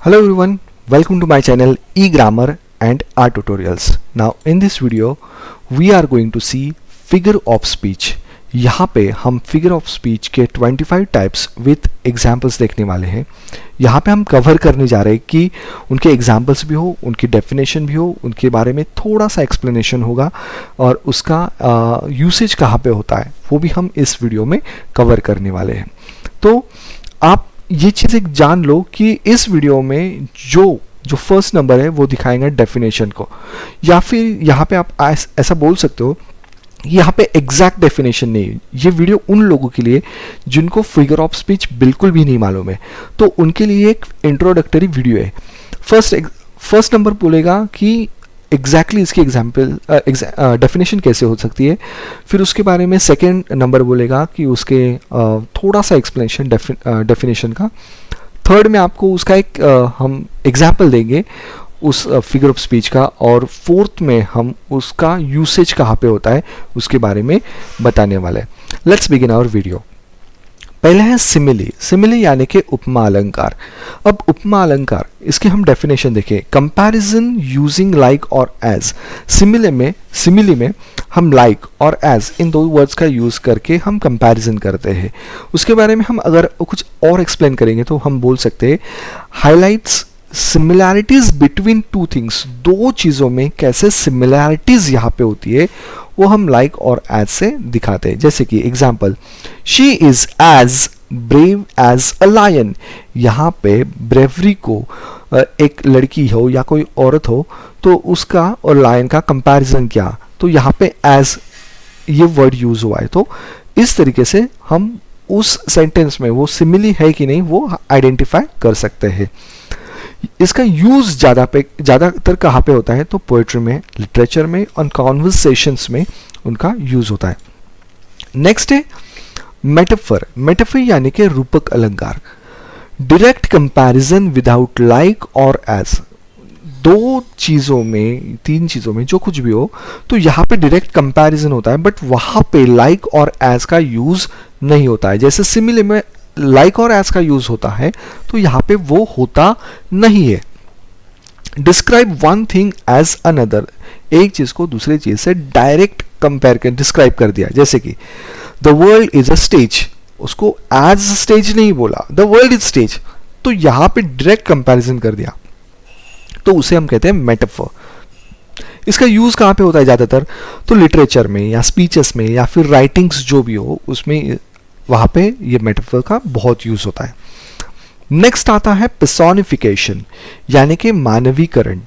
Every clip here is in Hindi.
Hello everyone, welcome to my channel eGrammar and R Tutorials. Now in this video we are going to see figure of speech. यहाँ पे हम figure of speech के 25 types with examples देखने वाले हैं. यहाँ पे हम कवर करने जा रहे हैं कि उनके examples भी हो, उनकी definition भी हो, उनके बारे में थोड़ा सा explanation होगा और उसका usage कहाँ पे होता है वो भी हम इस वीडियो में कवर करने वाले हैं. तो आप ये चीज़ एक जान लो कि इस वीडियो में जो फर्स्ट नंबर है वो दिखाएंगे डेफिनेशन को, या फिर यहाँ पे आप ऐसा बोल सकते हो यहाँ पे एग्जैक्ट डेफिनेशन नहीं. ये वीडियो उन लोगों के लिए जिनको फिगर ऑफ स्पीच बिल्कुल भी नहीं मालूम है, तो उनके लिए एक इंट्रोडक्टरी वीडियो है. फर्स्ट नंबर बोलेगा कि एग्जैक्टली इसकी एग्जाम्पल डेफिनेशन कैसे हो सकती है. फिर उसके बारे में सेकेंड नंबर बोलेगा कि उसके थोड़ा सा एक्सप्लेनेशन डेफिनेशन का. थर्ड में आपको उसका एक हम एग्जाम्पल देंगे उस फिगर ऑफ स्पीच का, और फोर्थ में हम उसका यूसेज कहाँ पे होता है उसके बारे में बताने वाले हैं. Let's begin our video. पहले है सिमिली. सिमिली यानी कि उपमा अलंकार. अब उपमा अलंकार इसकी हम डेफिनेशन देखें. कंपैरिजन यूजिंग लाइक और एज. सिमिली में हम लाइक और एज इन दो वर्ड्स का यूज करके हम कंपैरिजन करते हैं. उसके बारे में हम अगर कुछ और एक्सप्लेन करेंगे तो हम बोल सकते हैं highlights similarities between two things. दो चीज़ों में कैसे सिमिलैरिटीज यहाँ पे होती है वो हम लाइक और एज से दिखाते हैं. जैसे कि example, she is as brave as a lion. यहाँ पे ब्रेवरी को एक लड़की हो या कोई औरत हो तो उसका और लायन का कंपैरिजन किया तो यहाँ पे एज ये वर्ड यूज हुआ है. तो इस तरीके से हम उस सेंटेंस में वो सिमिली है कि नहीं वो आइडेंटिफाई कर सकते हैं. इसका यूज ज़्यादातर कहाँ पे होता है तो पोएट्री में, लिटरेचर में और कॉन्वर्सेशंस में उनका यूज होता है. नेक्स्ट है मेटाफर. मेटाफर यानी कि रूपक अलंकार. डायरेक्ट कंपैरिजन विदाउट लाइक और एज. दो चीज़ों में, तीन चीज़ों में जो कुछ भी हो तो यहाँ पे डायरेक्ट कंपैरिजन होता है, बट वहाँ पे लाइक और एज का यूज नहीं होता है. जैसे सिमिली में लाइक और एज का यूज होता है तो यहाँ पे वो होता नहीं है. Describe one thing as another. एक चीज को दूसरी चीज से डायरेक्ट कंपेयर कर डिस्क्राइब कर दिया. जैसे कि the world is a stage. उसको एज स्टेज नहीं बोला, द वर्ल्ड इज स्टेज, तो यहाँ पे डायरेक्ट कंपैरिजन कर दिया तो उसे हम कहते हैं मेटाफर. इसका यूज कहाँ पे होता है ज्यादातर तो लिटरेचर में या स्पीचेस में या फिर राइटिंग्स जो भी हो उसमें, वहाँ पे ये मेटाफर का बहुत यूज होता है. नेक्स्ट आता है पर्सोनिफिकेशन यानी कि मानवीकरण.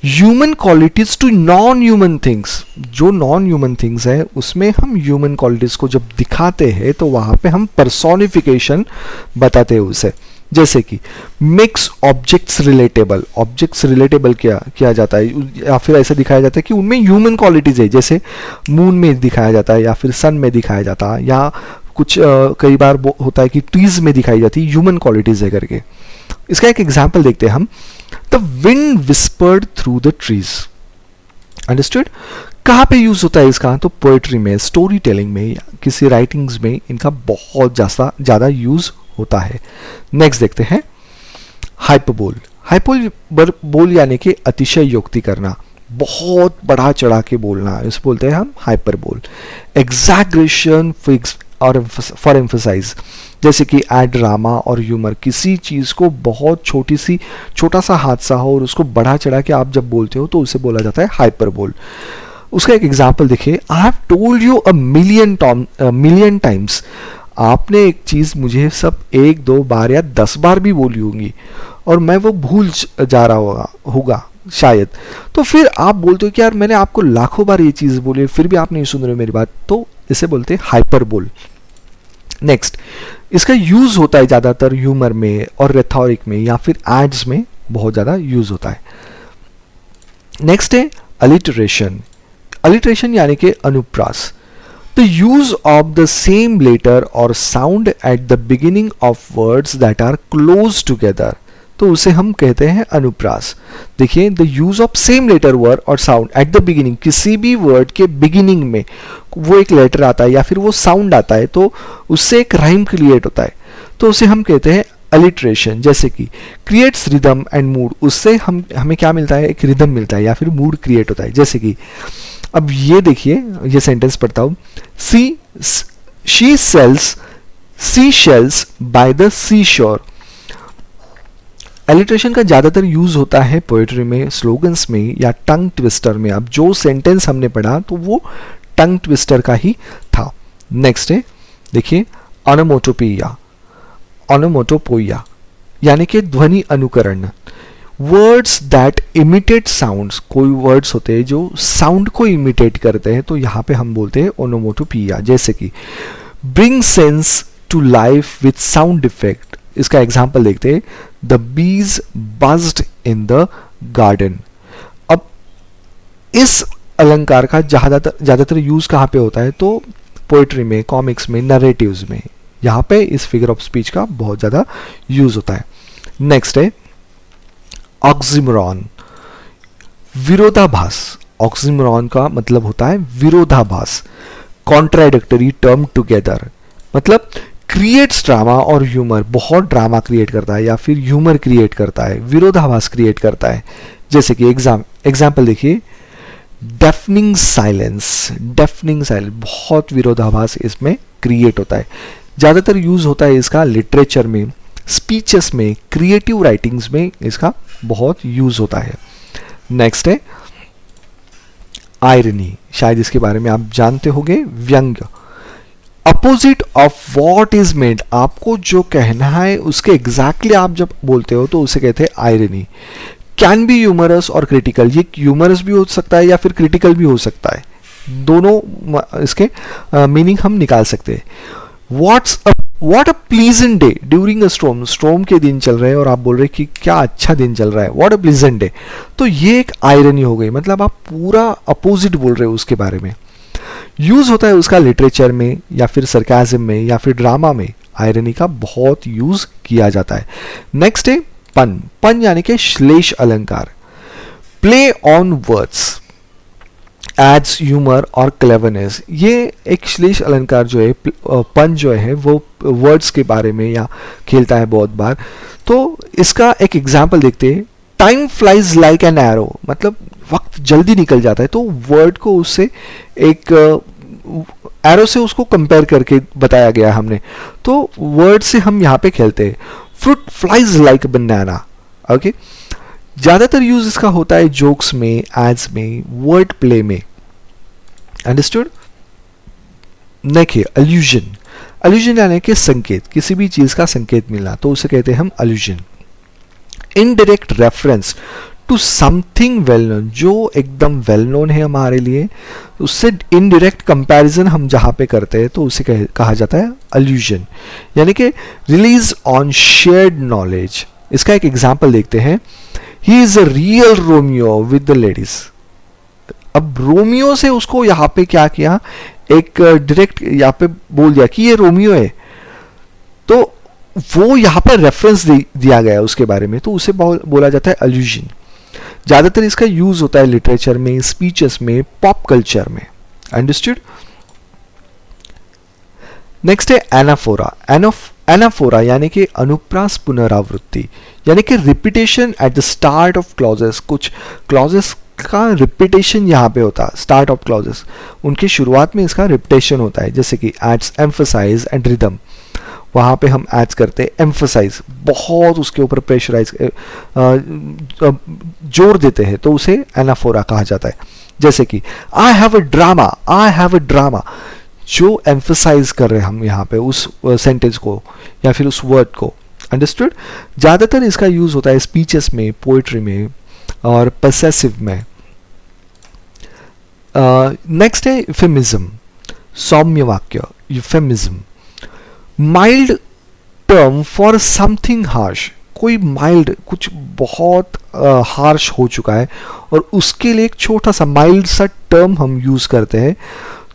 Human qualities to non human things. जो नॉन ह्यूमन थिंग्स है उसमें हम ह्यूमन क्वालिटीज को जब दिखाते हैं तो वहाँ पे हम पर्सोनिफिकेशन बताते हैं उसे. जैसे कि mix objects relatable. Objects relatable किया जाता है या फिर ऐसा दिखाया जाता है कि उनमें ह्यूमन क्वालिटीज है. जैसे मून में दिखाया जाता है या फिर सन में दिखाया जाता है, या कुछ कई बार होता है कि ट्रीज में दिखाई जाती है ह्यूमन क्वालिटीज है करके. इसका एक एग्जाम्पल देखते हैं हम. The wind whispered through the trees. Understood. कहाँ पे यूज होता है इसका तो पोएट्री में, स्टोरी टेलिंग में या किसी राइटिंग्स में इनका बहुत ज़्यादा यूज होता है. नेक्स्ट देखते हैं हाइपरबोल. हाइपरबोल यानी कि अतिशयोक्ति करना, बहुत बढ़ा चढ़ा के बोलना, इसे बोलते हैं हम हाइपरबोल. Exaggeration for emphasise. जैसे कि एड ड्रामा और ह्यूमर. किसी चीज़ को बहुत छोटा सा हादसा हो और उसको बढ़ा चढ़ा के आप जब बोलते हो तो उसे बोला जाता है हाइपरबोल. उसका एक एग्जाम्पल देखिए. I have told you a million times. आपने एक चीज़ मुझे सब 1-2 बार या 10 बार भी बोली होंगी और मैं वो भूल जा रहा होगा शायद. तो फिर आप बोलते हो कि यार मैंने आपको लाखों बार ये चीज़ बोली फिर भी आप नहीं सुन रहे मेरी बात, तो इसे बोलते हैं हाइपरबोल. नेक्स्ट, इसका यूज होता है ज़्यादातर ह्यूमर में और रेथोरिक में या फिर एड्स में बहुत ज़्यादा यूज होता है. नेक्स्ट है अलिटरेशन. अलिटरेशन यानी कि अनुप्रास. The use of the same letter or sound at the beginning of words that are close together. तो उसे हम कहते हैं अनुप्रास. देखिए, the use of same letter word और साउंड एट द बिगिनिंग. किसी भी वर्ड के बिगिनिंग में वो एक लेटर आता है या फिर वो साउंड आता है तो उससे एक राइम क्रिएट होता है तो उसे हम कहते हैं अलिट्रेशन, जैसे कि क्रिएट्स रिदम एंड मूड, उससे हमें क्या मिलता है, एक रिदम मिलता है या फिर मूड क्रिएट होता है। जैसे कि अब ये देखिए, ये सेंटेंस पढ़ता हूँ, she sells sea shells by the sea shore. Alliteration का ज़्यादातर यूज होता है पोएट्री में, स्लोगन्स में या टंग ट्विस्टर में। अब जो सेंटेंस हमने पढ़ा तो वो टंग ट्विस्टर का ही था। नेक्स्ट है, देखिए ऑनोमोटोपिया, ऑनोमोटोपोइया यानी कि ध्वनि अनुकरण, वर्ड्स दैट इमिटेट साउंड्स। कोई वर्ड्स होते हैं जो साउंड को इमिटेट करते हैं, तो यहाँ पे हम बोलते हैं ओनोमोटोपिया। जैसे कि bring sense to life with sound effect, इसका एग्जाम्पल देखते हैं, the bees बज्ड in the garden. अब इस अलंकार का ज़्यादातर यूज कहाँ पे होता है, तो पोएट्री में, कॉमिक्स में, नरेटिव्स में, यहाँ पे इस फिगर ऑफ स्पीच का बहुत ज़्यादा यूज होता है। नेक्स्ट है ऑक्सिमोरॉन, विरोधाभास। ऑक्सिमोरॉन का मतलब होता है विरोधाभास, कॉन्ट्राडिक्टरी टर्म टुगेदर, मतलब क्रिएट्स ड्रामा और ह्यूमर, बहुत ड्रामा क्रिएट करता है या फिर ह्यूमर क्रिएट करता है, विरोधाभास क्रिएट करता है। जैसे कि एग्जाम्पल देखिए, डेफनिंग साइलेंस, डेफनिंग साइलेंस, बहुत विरोधाभास इसमें क्रिएट होता है। ज़्यादातर यूज होता है इसका लिटरेचर में, स्पीचेस में, क्रिएटिव राइटिंग्स में इसका बहुत यूज होता है। नेक्स्ट है आयरनी, शायद इसके बारे में आप जानते होंगे, व्यंग्य, opposite of what is meant, आपको जो कहना है उसके एग्जैक्टली आप जब बोलते हो तो उसे कहते हैं आयरनी। कैन बी ह्यूमरस और क्रिटिकल, ये ह्यूमरस भी हो सकता है या फिर क्रिटिकल भी हो सकता है, दोनों इसके मीनिंग हम निकाल सकते हैं। What a pleasant day during a storm, storm के दिन चल रहे हैं और आप बोल रहे हैं कि क्या अच्छा दिन चल रहा है, व्हाट अ प्लीजेंट डे, तो ये एक आयरनी हो गई, मतलब आप पूरा अपोजिट बोल रहे हो उसके बारे में। यूज होता है उसका लिटरेचर में या फिर सरकाज़म में या फिर ड्रामा में, आयरनी का बहुत यूज किया जाता है। नेक्स्ट है पन, पन यानी कि श्लेष अलंकार, play on words adds humour और क्लेवरनेस। ये एक श्लेष अलंकार जो है, पन जो है वो वर्ड्स के बारे में या खेलता है बहुत बार। तो इसका एक एग्जाम्पल देखते हैं, time flies like an arrow, मतलब वक्त जल्दी निकल जाता है, तो वर्ड को उससे एक एरो से उसको कंपेयर करके बताया गया हमने, तो वर्ड से हम यहाँ पे खेलते हैं। फ्रूट फ्लाइज लाइक बनाना, ओके। ज़्यादातर यूज इसका होता है जोक्स में, एड्स में, वर्ड प्ले में, अंडरस्टूड। देखिए अल्यूजन, अल्यूजन यानी कि संकेत, किसी भी चीज़ का संकेत मिलना, तो उसे कहते हैं हम allusion. Indirect reference to something well known, जो एकदम वेल नोन है हमारे लिए, उससे इनडायरेक्ट कंपैरिजन हम जहाँ पे करते हैं तो उसे कहा जाता है अल्यूजन, यानी कि रिलीज ऑन शेयर्ड नॉलेज। इसका एक एग्जाम्पल देखते हैं, he is a real Romeo with the ladies. अब रोमियो से उसको यहाँ पे क्या किया, एक डायरेक्ट यहाँ पे बोल दिया कि ये रोमियो है, तो वो यहाँ पर रेफरेंस दिया गया उसके बारे में, तो उसे बोला जाता है अल्यूजन। ज़्यादातर इसका यूज होता है लिटरेचर में, स्पीचेस में, पॉप कल्चर में, अंडरस्टूड। नेक्स्ट है एनाफोरा, एनाफोरा यानी कि अनुप्रास पुनरावृत्ति, यानी कि repetition at the start of clauses. कुछ क्लॉजेस का रिपीटेशन यहाँ पे होता है, स्टार्ट ऑफ क्लॉजेस, उनकी शुरुआत में इसका रिपीटेशन होता है, जैसे कि एड्स एम्फसाइज एंड रिदम, वहाँ पे हम एड्स करते हैं एम्फसाइज, बहुत उसके ऊपर प्रेशराइज जोर देते हैं, तो उसे एनाफोरा कहा जाता है। जैसे कि I have a drama, I have a drama, जो एम्फसाइज कर रहे हैं हम यहाँ पे उस सेंटेंस को या फिर उस वर्ड को, अंडरस्टूड। ज़्यादातर इसका यूज होता है स्पीचेस में, पोइट्री में और पसेसिव में। नेक्स्ट है यूफेमिज्म, सौम्य वाक्य, euphemism, mild term for something harsh, कोई माइल्ड, कुछ बहुत हार्श हो चुका है और उसके लिए एक छोटा सा माइल्ड सा टर्म हम यूज करते हैं,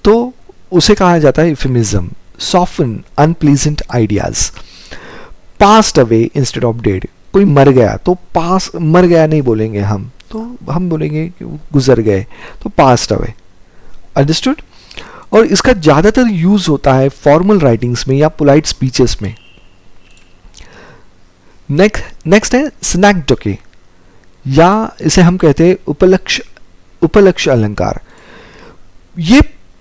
तो उसे कहा जाता है euphemism. Soften unpleasant ideas, passed away instead of dead, कोई मर गया तो पास, मर गया नहीं बोलेंगे हम, तो हम बोलेंगे कि गुजर गए, तो पास्ट अवे, अंडरस्टूड। और इसका ज़्यादातर यूज होता है फॉर्मल राइटिंग्स में या पोलाइट स्पीचेस में। नेक्स्ट है स्नैक्डोके, या इसे हम कहते हैं उपलक्ष्य अलंकार। ये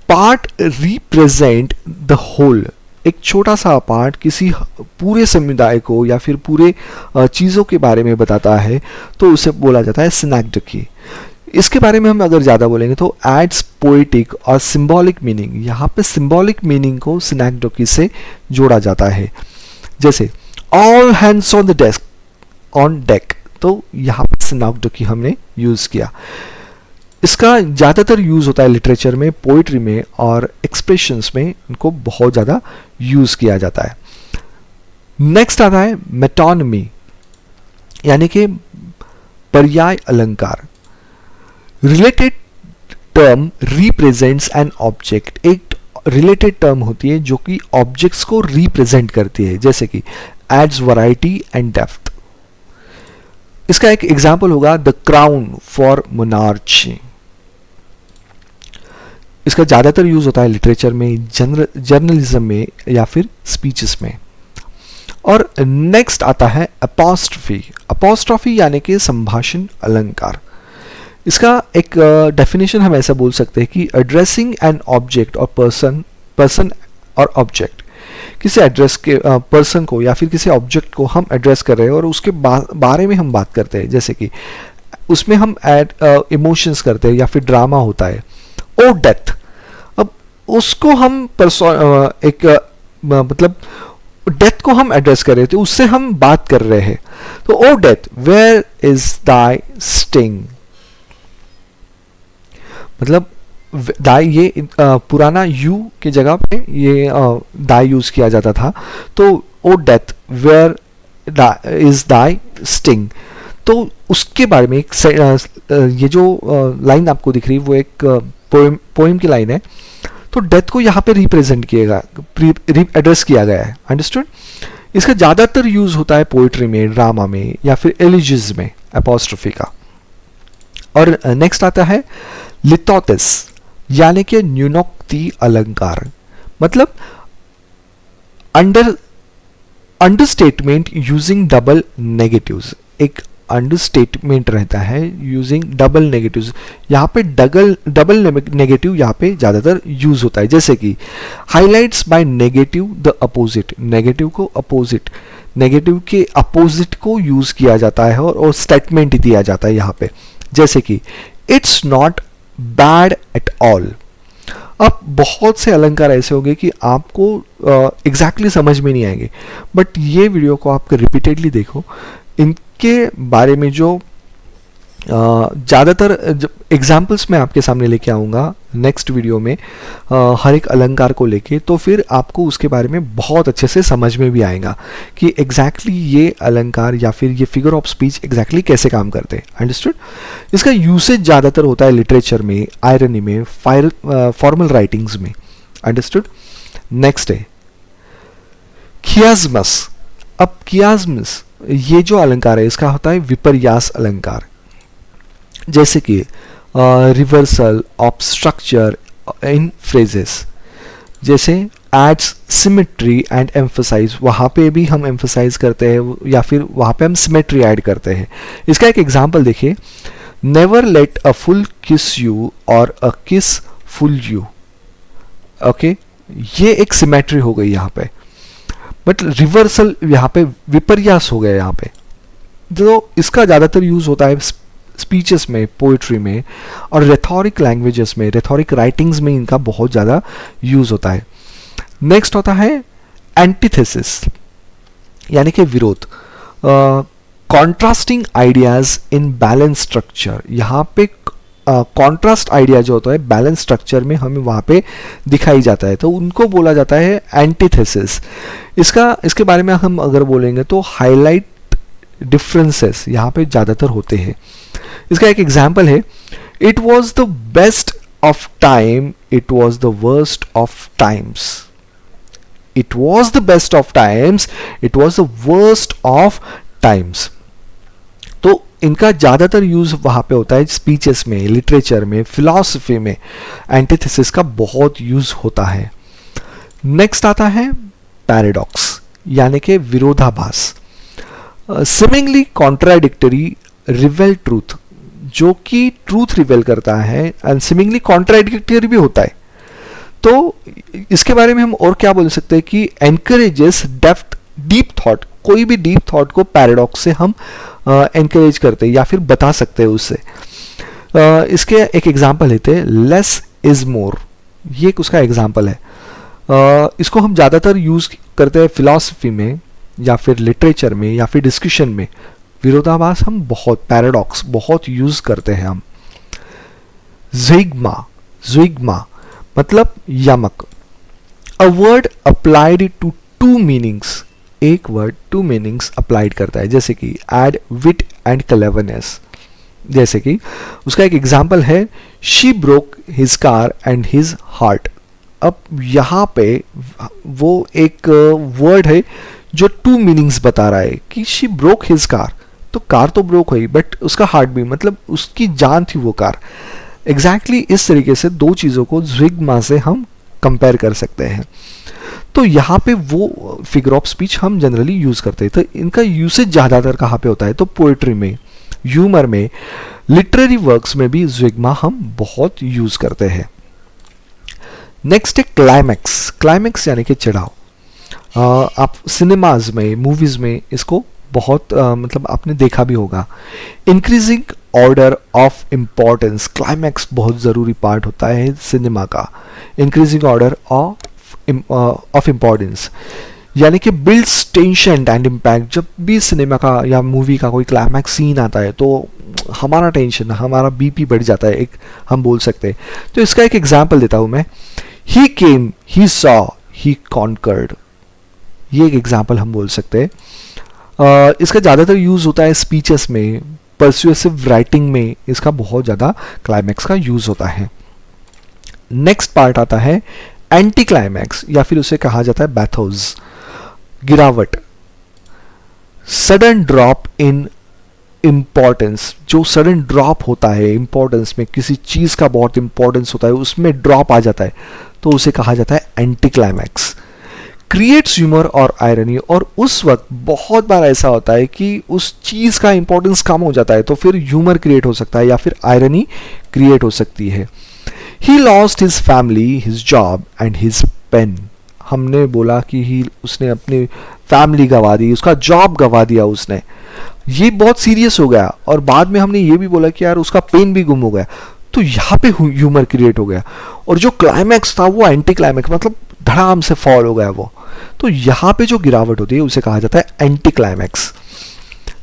पार्ट रिप्रेजेंट द होल, एक छोटा सा पार्ट किसी पूरे समुदाय को या फिर पूरे चीज़ों के बारे में बताता है, तो उसे बोला जाता है स्नैक्डोके। इसके बारे में हम अगर ज़्यादा बोलेंगे तो एड्स पोएटिक और सिंबॉलिक मीनिंग, यहाँ पे सिंबॉलिक मीनिंग को स्नैक्डोके से जोड़ा जाता है। जैसे all hands on the desk, on deck, तो यहाँ पे स्नैक्डोके हमने यूज़ किया। इसका ज़्यादातर यूज़ होता है लिटरेचर में, पोइट्री में और एक्सप्रेशंस में इनको बहुत ज़्यादा यूज़ किया जाता है। नेक्स्ट आता है मेटोनिमी, यानी कि पर्याय अलंकार। Related term represents an object, एक रिलेटेड टर्म होती है जो कि ऑब्जेक्ट्स को रिप्रेजेंट करती है, जैसे कि एड्स वैरायटी एंड डेप्थ। इसका एक एग्जाम्पल होगा द क्राउन फॉर मोनार्ची। इसका ज़्यादातर यूज़ होता है लिटरेचर में, जर्नलिज्म में या फिर स्पीचेस में। और नेक्स्ट आता है अपॉस्ट्रफी। अपॉस्ट्रफी यानी कि संभाषण अलंकार। इसका एक डेफिनेशन हम ऐसा बोल सकते हैं कि एड्रेसिंग एन ऑब्जेक्ट और पर्सन और ऑब्जेक्ट, किसी एड्रेस के पर्सन को या फिर किसी ऑब्जेक्ट को हम एड्रेस कर रहे हैं और उसके बारे में हम बात करते हैं, जैसे कि उसमें हम इमोशंस करते हैं या फिर ड्रामा होता है। ओ डेथ, अब उसको हम मतलब डेथ को हम एड्रेस कर रहे थे, उससे हम बात कर रहे हैं, तो O death where is thy sting, मतलब दाई, ये पुराना यू की जगह पे ये दाई यूज किया जाता था, तो O death where is thy sting, तो उसके बारे में ये जो लाइन आपको दिख रही है वो एक पोएम की लाइन है, तो डेथ को यहाँ पे रिप्रेजेंट किएगा, एड्रेस किया गया है। अंडरस्टूड। इसका ज़्यादातर यूज होता है पोइट्री में, ड्रामा में या फिर एलिजिज में अपॉस्ट्रोफी का। और नेक्स्ट आता है लिथोथिस, यानी कि न्यूनोक्ति अलंकार, मतलब अंडरस्टेटमेंट यूजिंग डबल नेगेटिव्स। एक अंडरस्टेटमेंट रहता है यूजिंग डबल नेगेटिव्स, यहाँ पे डबल नेगेटिव यहाँ पे ज़्यादातर यूज होता है, जैसे कि highlights by negative the opposite, negative को अपोजिट, नेगेटिव के अपोजिट को यूज किया जाता है और स्टेटमेंट दिया जाता है यहाँ पे, जैसे कि it's not bad at all. अब बहुत से अलंकार ऐसे होंगे कि आपको एग्जैक्टली समझ में नहीं आएंगे, बट ये वीडियो को आप रिपीटेडली देखो, इनके बारे में जो ज़्यादातर एग्जाम्पल्स मैं आपके सामने लेके आऊँगा नेक्स्ट वीडियो में हर एक अलंकार को लेके, तो फिर आपको उसके बारे में बहुत अच्छे से समझ में भी आएगा कि एग्जैक्टली ये अलंकार या फिर ये फिगर ऑफ स्पीच एग्जैक्टली कैसे काम करते हैं। अंडरस्टूड। इसका यूसेज ज़्यादातर होता है लिटरेचर में, आयरनी में, फॉर्मल राइटिंग्स में। अंडरस्टूड। नेक्स्ट है खियाज्मस। अब खियाज्मस ये जो अलंकार है इसका होता है विपर्यास अलंकार, जैसे कि reversal of structure in phrases, जैसे एड्स सिमेट्री एंड एम्फसाइज, वहाँ पे भी हम एम्फसाइज करते हैं या फिर वहाँ पे हम सिमेट्री ऐड करते हैं। इसका एक एग्जांपल देखिए, नेवर लेट अ फुल किस यू और अ किस फुल यू। ओके, ये एक सिमेट्री हो गई यहाँ पे, बट रिवर्सल यहाँ पे विपर्यास हो गया यहाँ पे। तो इसका ज़्यादातर यूज होता है स्पीचेस में, पोइट्री में और रेथोरिक लैंग्वेजेस में, रेथोरिक राइटिंग्स में इनका बहुत ज़्यादा यूज होता है। नेक्स्ट होता है एंटीथेसिस, यानी कि विरोध, contrasting ideas in balance structure. यहाँ पे कॉन्ट्रास्ट आइडिया जो होता है बैलेंस स्ट्रक्चर में हमें वहाँ पे दिखाई जाता है, तो उनको बोला जाता है एंटीथेसिस। इसके बारे में हम अगर बोलेंगे तो हाईलाइट डिफरेंसेस यहाँ पे ज़्यादातर होते हैं। इसका एक एग्जाम्पल है, it was the best of time, it was the worst of times. It was the best of times, it was the worst of times. तो इनका ज़्यादातर यूज वहाँ पे होता है स्पीचेस में, लिटरेचर में, फिलॉसफी में एंटीथेसिस का बहुत यूज होता है। नेक्स्ट आता है पैराडॉक्स, यानी कि विरोधाभास। सिमिंगली कॉन्ट्राडिक्टरी रिवेल ट्रूथ, जो कि ट्रूथ रिवेल करता है, एंड सिमिंगली कॉन्ट्राडिक्टरी भी होता है। तो इसके बारे में हम और क्या बोल सकते हैं कि एनकरेजेस डेप्थ डीप थॉट, कोई भी डीप थॉट को पैराडॉक्स से हम एनकरेज करते हैं या फिर बता सकते हैं उससे। इसके एक एग्जांपल लेते हैं, लेस इज मोर, ये एक उसका एग्जांपल है। इसको हम ज़्यादातर यूज़ करते हैं फिलॉसफी में या फिर लिटरेचर में या फिर डिस्कशन में। विरोधाभास हम बहुत, पैराडॉक्स बहुत यूज़ करते हैं हम। ज़िग्मा, ज़िग्मा मतलब यमक, a word applied to two meanings, एक वर्ड टू मीनिंग्स अप्लाइड करता है, जैसे कि एड विट एंड क्लेवरनेस। जैसे कि उसका एक एग्जाम्पल है, she broke his car and his heart. अब यहाँ पे वो एक वर्ड है जो टू मीनिंग्स बता रहा है कि शी ब्रोक हिज कार, तो कार तो ब्रोक हुई बट उसका हार्ट भी, मतलब उसकी जान थी वो कार। एग्जैक्टली इस तरीके से दो चीज़ों को ज़िग्मा से हम कंपेयर कर सकते हैं। तो यहाँ पे वो फिगर ऑफ स्पीच हम जनरली यूज़ करते हैं। तो इनका यूसेज ज़्यादातर कहाँ पे होता है, तो पोइट्री में, ह्यूमर में, लिटरेरी वर्क्स में भी ज़िग्मा हम बहुत यूज़ करते हैं। नेक्स्ट है क्लाइमैक्स। क्लाइमैक्स यानी कि चढ़ाव। आप सिनेमाज में, मूवीज़ में इसको बहुत मतलब आपने देखा भी होगा। Increasing order of importance, climax बहुत ज़रूरी पार्ट होता है सिनेमा का। इंक्रीजिंग ऑर्डर ऑफ इम्पोर्टेंस यानी कि बिल्ड्स टेंशन एंड इम्पैक्ट। जब भी सिनेमा का या मूवी का कोई क्लाइमैक्स सीन आता है तो हमारा टेंशन, हमारा बीपी बढ़ जाता है, एक हम बोल सकते हैं। तो इसका एक एग्जांपल देता हूँ मैं, ही केम, ही सॉ, ही कॉन्कर्ड, ये एक एग्जांपल हम बोल सकते हैं। इसका ज़्यादातर यूज़ होता है स्पीचेस में, परसुएसिव राइटिंग में इसका बहुत ज़्यादा क्लाइमैक्स का यूज़ होता है। नेक्स्ट पार्ट आता है एंटी क्लाइमैक्स, या फिर उसे कहा जाता है बैथोस, गिरावट। सडन ड्रॉप इन इम्पोर्टेंस, जो सडन ड्रॉप होता है इम्पोर्टेंस में, किसी चीज़ का बहुत इंपॉर्टेंस होता है उसमें ड्रॉप आ जाता है, तो उसे कहा जाता है एंटी क्लाइमैक्स। क्रिएट्स ह्यूमर और आयरनी, और उस वक्त बहुत बार ऐसा होता है कि उस चीज़ का इंपॉर्टेंस कम हो जाता है तो फिर ह्यूमर क्रिएट हो सकता है या फिर आयरनी क्रिएट हो सकती है। He lost his family, his job and his pain. हमने बोला कि उसने अपनी फैमिली गंवा दी, उसका जॉब गंवा दिया उसने, ये बहुत सीरियस हो गया। और बाद में हमने ये भी बोला कि यार उसका पेन भी गुम हो गया, तो यहाँ पे ह्यूमर क्रिएट हो गया। और जो क्लाइमैक्स था वो एंटी क्लाइमैक्स, मतलब धड़ाम से फॉल हो गया वो। तो यहाँ पे जो गिरावट होती है उसे कहा जाता है एंटी क्लाइमैक्स।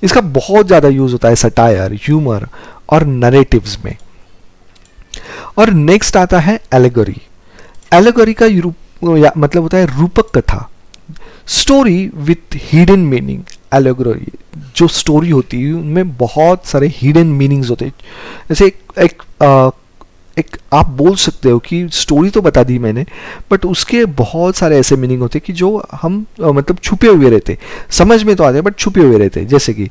इसका बहुत ज़्यादा यूज होता है सटायर, ह्यूमर और नरेटिव्स में। और नेक्स्ट आता है एलेगोरी। एलेगोरी का मतलब होता है रूपक कथा, story with hidden meaning. Allegory जो स्टोरी होती है उनमें बहुत सारे हिडन मीनिंग्स होते हैं। जैसे एक आप बोल सकते हो कि स्टोरी तो बता दी मैंने, बट उसके बहुत सारे ऐसे मीनिंग होते हैं कि जो हम मतलब छुपे हुए रहते, समझ में तो आते हैं बट छुपे हुए रहते। जैसे कि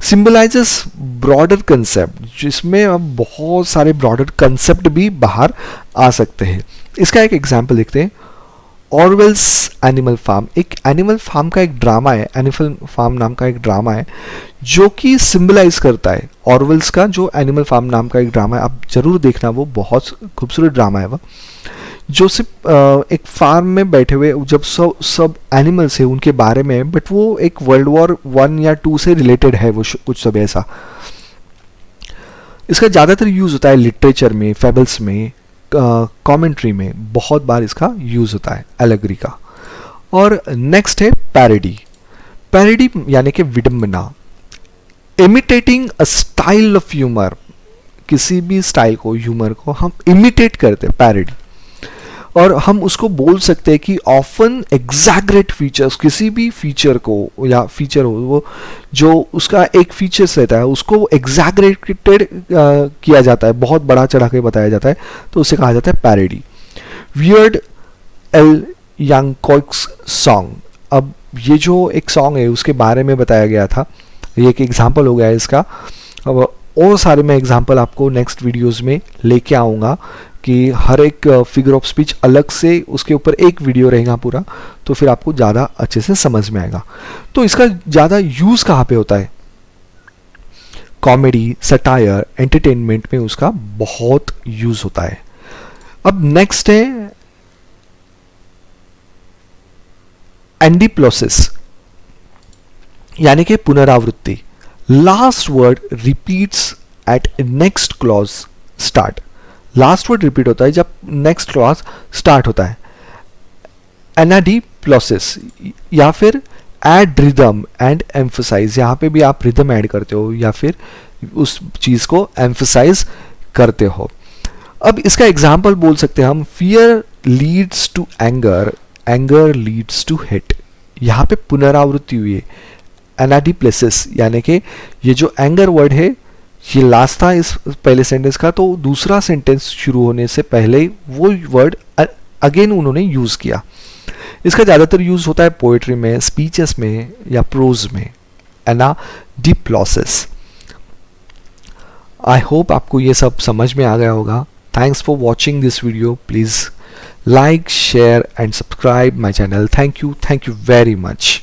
सिंबलाइजेस ब्रॉडर कंसेप्ट, जिसमें अब बहुत सारे ब्रॉडर कंसेप्ट भी बाहर आ सकते हैं। इसका एक एग्जाम्पल देखते हैं, ऑरवेल्स एनिमल फार्म। एक एनिमल फार्म का एक ड्रामा है, एनिमल फार्म नाम का एक ड्रामा है जो कि सिंबलाइज करता है ऑरवेल्स का जो एनिमल फार्म नाम का एक ड्रामा है। आप जरूर देखना, वो बहुत खूबसूरत ड्रामा है। वह जो सिर्फ एक फार्म में बैठे हुए जब सब एनिमल्स है उनके बारे में, बट वो एक वर्ल्ड वॉर 1 या 2 से रिलेटेड है वो कुछ सब ऐसा। इसका ज़्यादातर यूज़ होता है लिटरेचर में, फेबल्स में, कमेंट्री में बहुत बार इसका यूज़ होता है एलेगरी का। और नेक्स्ट है पैरोडी। पैरोडी यानी कि विडंबना, imitating a style of humour. किसी भी स्टाइल को, ह्यूमर को हम इमिटेट करते हैं, पैरोडी। और हम उसको बोल सकते हैं कि ऑफन एग्जैगरेट फीचर्स, किसी भी फीचर को या फीचर हो वो जो उसका एक फीचर्स रहता है उसको एग्जैगरेटेड किया जाता है, बहुत बड़ा चढ़ा के बताया जाता है, तो उसे कहा जाता है parody. Weird Al Yankovic's song. अब ये जो एक सॉन्ग है उसके बारे में बताया गया था, ये एक एग्जाम्पल हो गया है इसका। अब और सारे मैं एग्जाम्पल आपको नेक्स्ट वीडियोस में लेके आऊँगा। कि हर एक फिगर ऑफ स्पीच अलग से उसके ऊपर एक वीडियो रहेगा पूरा, तो फिर आपको ज़्यादा अच्छे से समझ में आएगा। तो इसका ज़्यादा यूज़ कहाँ पे होता है? कॉमेडी, सटायर, एंटरटेनमेंट में उसका बहुत यूज़ होता है। अब नेक्स्ट है एंडीप्लोसिस, यानी कि पुनरावृत्ति। Last word repeats at next clause start. Last word repeat होता है जब नेक्स्ट क्लॉज स्टार्ट होता है। एनाडीप्लोसिस या फिर एड रिदम एंड एम्फसाइज, यहाँ पे भी आप रिदम ऐड करते हो या फिर उस चीज को एम्फसाइज करते हो। अब इसका एग्जाम्पल बोल सकते हैं हम, fear leads to anger, anger leads to hit. यहाँ पे पुनरावृत्ति हुई है, एनाडीप्लेसिस, यानी कि ये जो एंगर वर्ड है ये लास्ट था इस पहले सेंटेंस का, तो दूसरा सेंटेंस शुरू होने से पहले वो वर्ड अगेन उन्होंने यूज किया। इसका ज़्यादातर यूज होता है पोएट्री में, स्पीचेस में या प्रोज में। एनाडीप्लोसिस। आई होप आपको ये सब समझ में आ गया होगा। Thanks for watching this video. Please like, share and subscribe my channel. Thank you very much.